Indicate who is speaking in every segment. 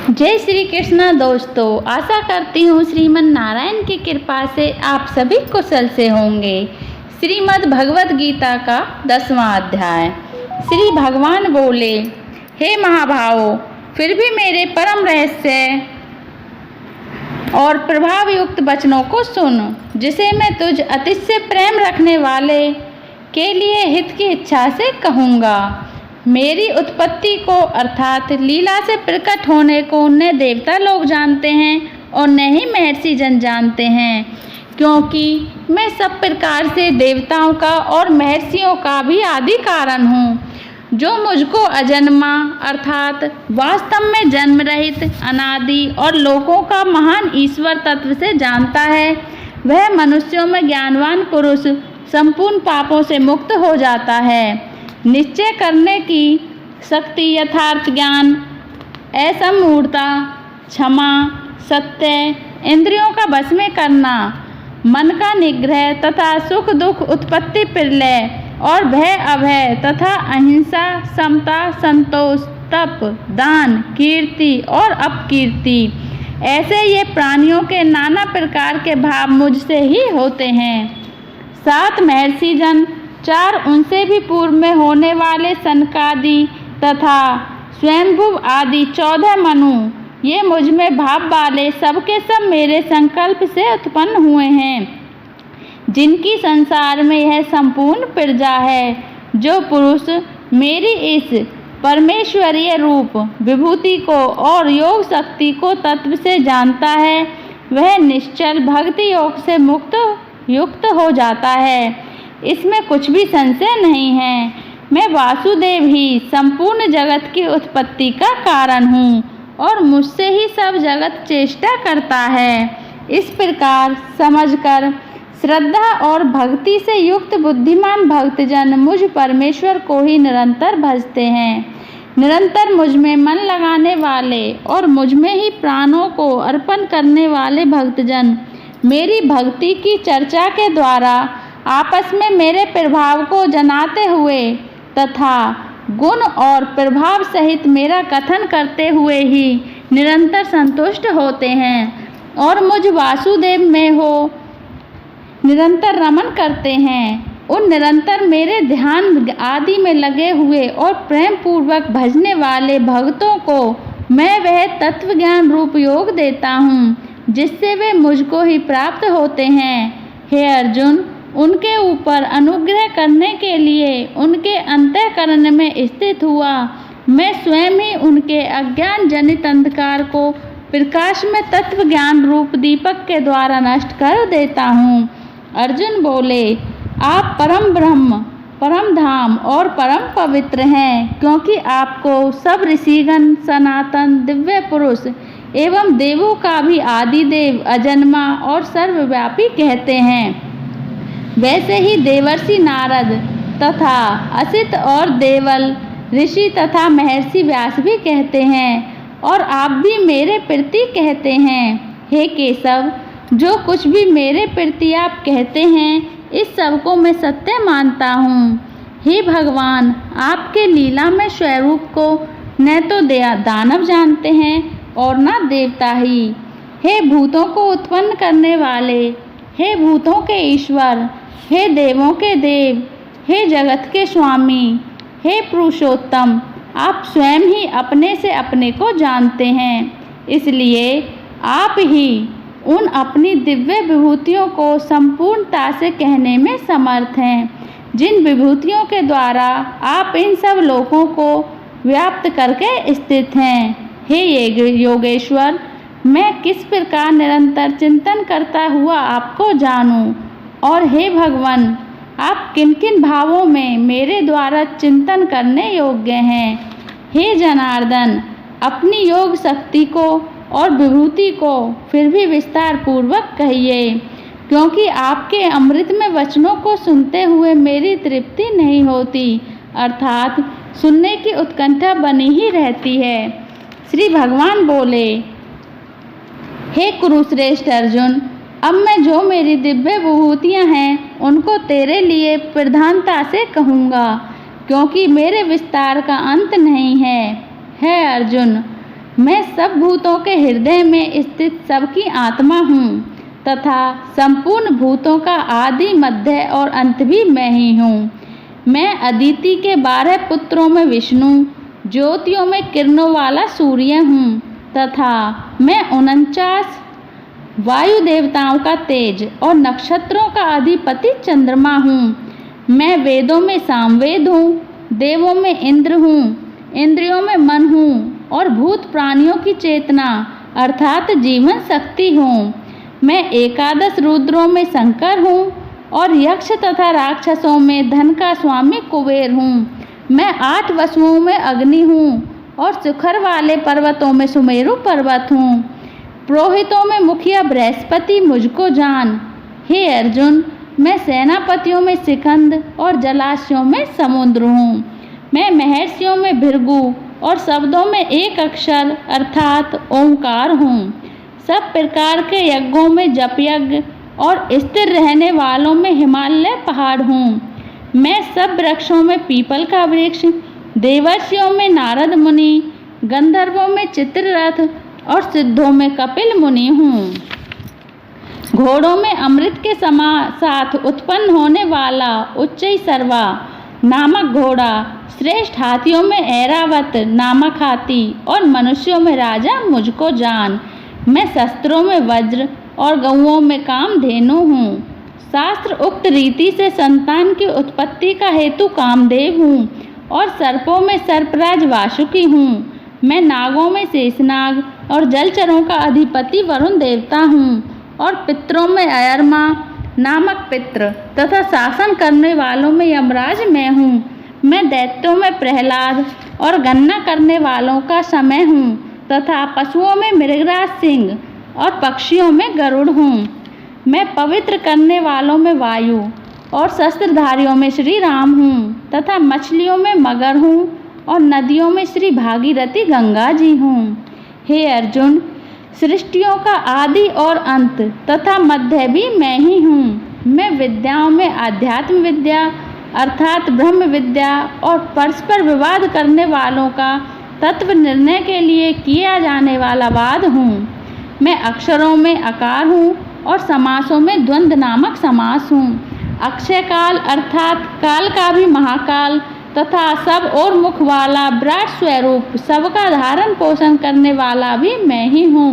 Speaker 1: जय श्री कृष्ण दोस्तों, आशा करती हूँ श्रीमन नारायण की कृपा से आप सभी कुशल से होंगे। श्रीमद् भगवद गीता का 10वां अध्याय। श्री भगवान बोले, हे महाभावों, फिर भी मेरे परम रहस्य और प्रभाव युक्त वचनों को सुन, जिसे मैं तुझ अतिशय प्रेम रखने वाले के लिए हित की इच्छा से कहूँगा। मेरी उत्पत्ति को अर्थात लीला से प्रकट होने को न देवता लोग जानते हैं और न ही महर्षि जन जानते हैं, क्योंकि मैं सब प्रकार से देवताओं का और महर्षियों का भी आदि कारण हूँ। जो मुझको अजन्मा अर्थात वास्तव में जन्म रहित अनादि और लोकों का महान ईश्वर तत्व से जानता है, वह मनुष्यों में ज्ञानवान पुरुष संपूर्ण पापों से मुक्त हो जाता है। निश्चय करने की शक्ति, यथार्थ ज्ञान, असमूढ़ता, क्षमा, सत्य, इंद्रियों का वश में करना, मन का निग्रह तथा सुख दुख, उत्पत्ति प्रलय और भय अभय तथा अहिंसा, समता, संतोष, तप, दान, कीर्ति और अपकीर्ति, ऐसे ये प्राणियों के नाना प्रकार के भाव मुझसे ही होते हैं। 7 महर्षि जन, 4 उनसे भी पूर्व में होने वाले सनकादि तथा स्वयंभुव आदि 14 मनु, ये मुझ में भाव वाले सबके सब मेरे संकल्प से उत्पन्न हुए हैं, जिनकी संसार में यह संपूर्ण प्रजा है। जो पुरुष मेरी इस परमेश्वरीय रूप विभूति को और योग शक्ति को तत्व से जानता है, वह निश्चल भक्ति योग से युक्त हो जाता है। इसमें कुछ भी संशय नहीं है। मैं वासुदेव ही संपूर्ण जगत की उत्पत्ति का कारण हूँ और मुझसे ही सब जगत चेष्टा करता है। इस प्रकार समझकर श्रद्धा और भक्ति से युक्त बुद्धिमान भक्तजन मुझ परमेश्वर को ही निरंतर भजते हैं। निरंतर मुझ में मन लगाने वाले और मुझ में ही प्राणों को अर्पण करने वाले भक्तजन मेरी भक्ति की चर्चा के द्वारा आपस में मेरे प्रभाव को जनाते हुए तथा गुण और प्रभाव सहित मेरा कथन करते हुए ही निरंतर संतुष्ट होते हैं और मुझ वासुदेव में हो निरंतर रमन करते हैं। उन निरंतर मेरे ध्यान आदि में लगे हुए और प्रेम पूर्वक भजने वाले भक्तों को मैं वह तत्व ज्ञान रूप योग देता हूँ, जिससे वे मुझको ही प्राप्त होते हैं। हे अर्जुन, उनके ऊपर अनुग्रह करने के लिए उनके अंतःकरण में स्थित हुआ मैं स्वयं ही उनके अज्ञान जनित अंधकार को प्रकाश में तत्व ज्ञान रूप दीपक के द्वारा नष्ट कर देता हूँ। अर्जुन बोले, आप परम ब्रह्म, परम धाम और परम पवित्र हैं, क्योंकि आपको सब ऋषिगण सनातन दिव्य पुरुष एवं देवों का भी आदि देव, अजन्मा और सर्वव्यापी कहते हैं। वैसे ही देवर्षि नारद तथा असित और देवल ऋषि तथा महर्षि व्यास भी कहते हैं, और आप भी मेरे प्रति कहते हैं। हे केशव, जो कुछ भी मेरे प्रति आप कहते हैं, इस सब को मैं सत्य मानता हूँ। हे भगवान, आपके लीला में स्वरूप को न तो दानव जानते हैं और न देवता ही। हे भूतों को उत्पन्न करने वाले, हे भूतों के ईश्वर, हे देवों के देव, हे जगत के स्वामी, हे पुरुषोत्तम, आप स्वयं ही अपने से अपने को जानते हैं। इसलिए आप ही उन अपनी दिव्य विभूतियों को संपूर्णता से कहने में समर्थ हैं, जिन विभूतियों के द्वारा आप इन सब लोकों को व्याप्त करके स्थित हैं। हे योगेश्वर, मैं किस प्रकार निरंतर चिंतन करता हुआ आपको जानूं, और हे भगवान, आप किन किन भावों में मेरे द्वारा चिंतन करने योग्य हैं। हे जनार्दन, अपनी योग शक्ति को और विभूति को फिर भी विस्तार पूर्वक कहिए, क्योंकि आपके अमृत में वचनों को सुनते हुए मेरी तृप्ति नहीं होती, अर्थात सुनने की उत्कंठा बनी ही रहती है। श्री भगवान बोले, हे कुरुश्रेष्ठ अर्जुन, अब मैं जो मेरी दिव्य विभूतियाँ हैं उनको तेरे लिए प्रधानता से कहूँगा, क्योंकि मेरे विस्तार का अंत नहीं है। हे अर्जुन, मैं सब भूतों के हृदय में स्थित सबकी आत्मा हूँ तथा संपूर्ण भूतों का आदि मध्य और अंत भी मैं ही हूँ। मैं अदिति के 12 पुत्रों में विष्णु, ज्योतियों में किरणों वाला सूर्य हूँ तथा मैं 49 वायु देवताओं का तेज और नक्षत्रों का अधिपति चंद्रमा हूँ। मैं वेदों में सामवेद हूँ, देवों में इंद्र हूँ, इंद्रियों में मन हूँ और भूत प्राणियों की चेतना अर्थात जीवन शक्ति हूँ। मैं 11 रुद्रों में शंकर हूँ और यक्ष तथा राक्षसों में धन का स्वामी कुबेर हूँ। मैं 8 वसुओं में अग्नि हूँ और शिखर वाले पर्वतों में सुमेरु पर्वत हूँ। पुरोहितों में मुखिया बृहस्पति मुझको जान। हे अर्जुन, मैं सेनापतियों में सिकंद और जलाशयों में समुद्र हूँ। मैं महर्षियों में भृगु और शब्दों में एक अक्षर अर्थात ओंकार हूँ। सब प्रकार के यज्ञों में जप यज्ञ और स्थिर रहने वालों में हिमालय पहाड़ हूँ। मैं सब वृक्षों में पीपल का वृक्ष, देवर्षियों में नारद मुनि, गंधर्वों में चित्ररथ और सिद्धों में कपिल मुनि हूँ। घोड़ों में अमृत के साथ उत्पन्न होने वाला उच्चैःसर्वा नामक घोड़ा, श्रेष्ठ हाथियों में ऐरावत नामक हाथी और मनुष्यों में राजा मुझको जान। मैं शस्त्रों में वज्र और गौओं में कामधेनु हूँ। शास्त्र उक्त रीति से संतान की उत्पत्ति का हेतु कामदेव हूँ और सर्पों में सर्पराज वासुकी हूँ। मैं नागों में शेषनाग और जलचरों का अधिपति वरुण देवता हूँ और पितरों में अयरमा नामक पित्र तथा शासन करने वालों में यमराज मैं हूँ। मैं दैत्यों में प्रहलाद और गणना करने वालों का समय हूँ तथा पशुओं में मृगराज सिंह और पक्षियों में गरुड़ हूँ। मैं पवित्र करने वालों में वायु और शस्त्रधारियों में श्री राम हूँ तथा मछलियों में मगर हूँ और नदियों में श्री भागीरथी गंगा जी हूँ। हे अर्जुन, सृष्टियों का आदि और अंत तथा मध्य भी मैं ही हूँ। मैं विद्याओं में आध्यात्म विद्या अर्थात ब्रह्म विद्या और परस्पर विवाद करने वालों का तत्व निर्णय के लिए किया जाने वाला वाद हूँ। मैं अक्षरों में अकार हूँ और समासों में द्वंद्व नामक समास हूँ। अक्षय काल अर्थात काल का भी महाकाल तथा सब और मुख वाला विराट स्वरूप सबका धारण पोषण करने वाला भी मैं ही हूँ।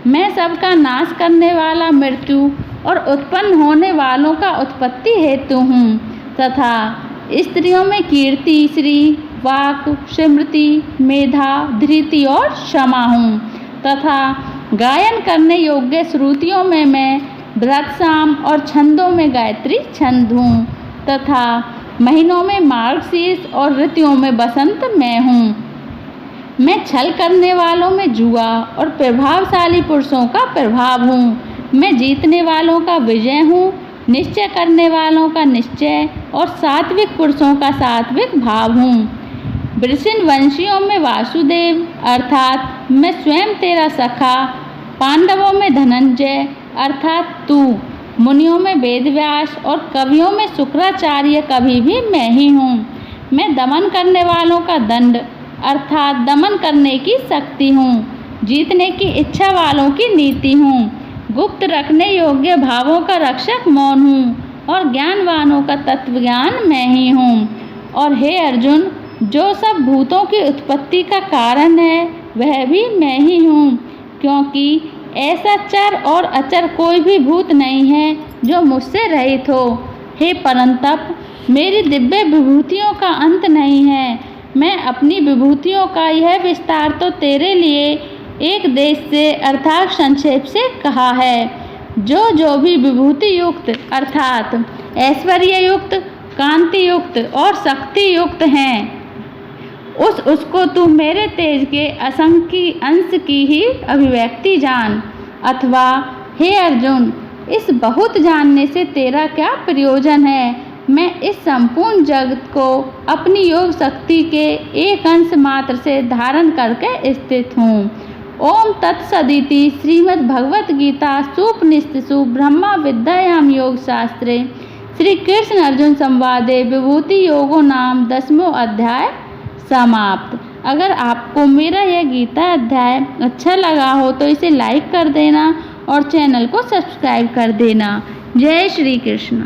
Speaker 1: मैं सबका नाश करने वाला मृत्यु और उत्पन्न होने वालों का उत्पत्ति हेतु हूँ तथा स्त्रियों में कीर्ति, श्री, वाक, स्मृति, मेधा, धृति और क्षमा हूँ तथा गायन करने योग्य श्रुतियों में मैं व्रतसाम और छंदों में गायत्री छंद हूँ तथा महीनों में मार्गशीर्ष और ऋतुओं में बसंत मैं हूँ। मैं छल करने वालों में जुआ और प्रभावशाली पुरुषों का प्रभाव हूँ। मैं जीतने वालों का विजय हूँ, निश्चय करने वालों का निश्चय और सात्विक पुरुषों का सात्विक भाव हूँ। वृषण वंशियों में वासुदेव अर्थात मैं स्वयं तेरा सखा, पांडवों में धनंजय अर्थात तू, मुनियों में वेदव्यास और कवियों में शुक्राचार्य कवि भी मैं ही हूँ। मैं दमन करने वालों का दंड अर्थात दमन करने की शक्ति हूँ, जीतने की इच्छा वालों की नीति हूँ, गुप्त रखने योग्य भावों का रक्षक मौन हूँ और ज्ञानवानों का तत्व ज्ञान मैं ही हूँ। और हे अर्जुन, जो सब भूतों की उत्पत्ति का कारण है वह भी मैं ही हूँ, क्योंकि ऐसा चर और अचर कोई भी भूत नहीं है जो मुझसे रहित हो। हे परंतप, मेरी दिव्य विभूतियों का अंत नहीं है। मैं अपनी विभूतियों का यह विस्तार तो तेरे लिए एक देश से अर्थात संक्षेप से कहा है। जो भी विभूति युक्त अर्थात ऐश्वर्य युक्त, कांति युक्त और शक्ति युक्त हैं, उसको तू मेरे तेज के असंख्य अंश की ही अभिव्यक्ति जान। अथवा हे अर्जुन, इस बहुत जानने से तेरा क्या प्रयोजन है। मैं इस संपूर्ण जगत को अपनी योग शक्ति के एक अंश मात्र से धारण करके स्थित हूँ। ओम तत्सदिति श्रीमद् भगवत गीता सुपनिषत्सु ब्रह्मा विद्यायाम योग शास्त्रे श्री कृष्ण अर्जुन संवादे विभूति योगो नाम 10वां अध्याय समाप्त। अगर आपको मेरा यह गीता अध्याय अच्छा लगा हो तो इसे लाइक कर देना और चैनल को सब्सक्राइब कर देना। जय श्री कृष्ण।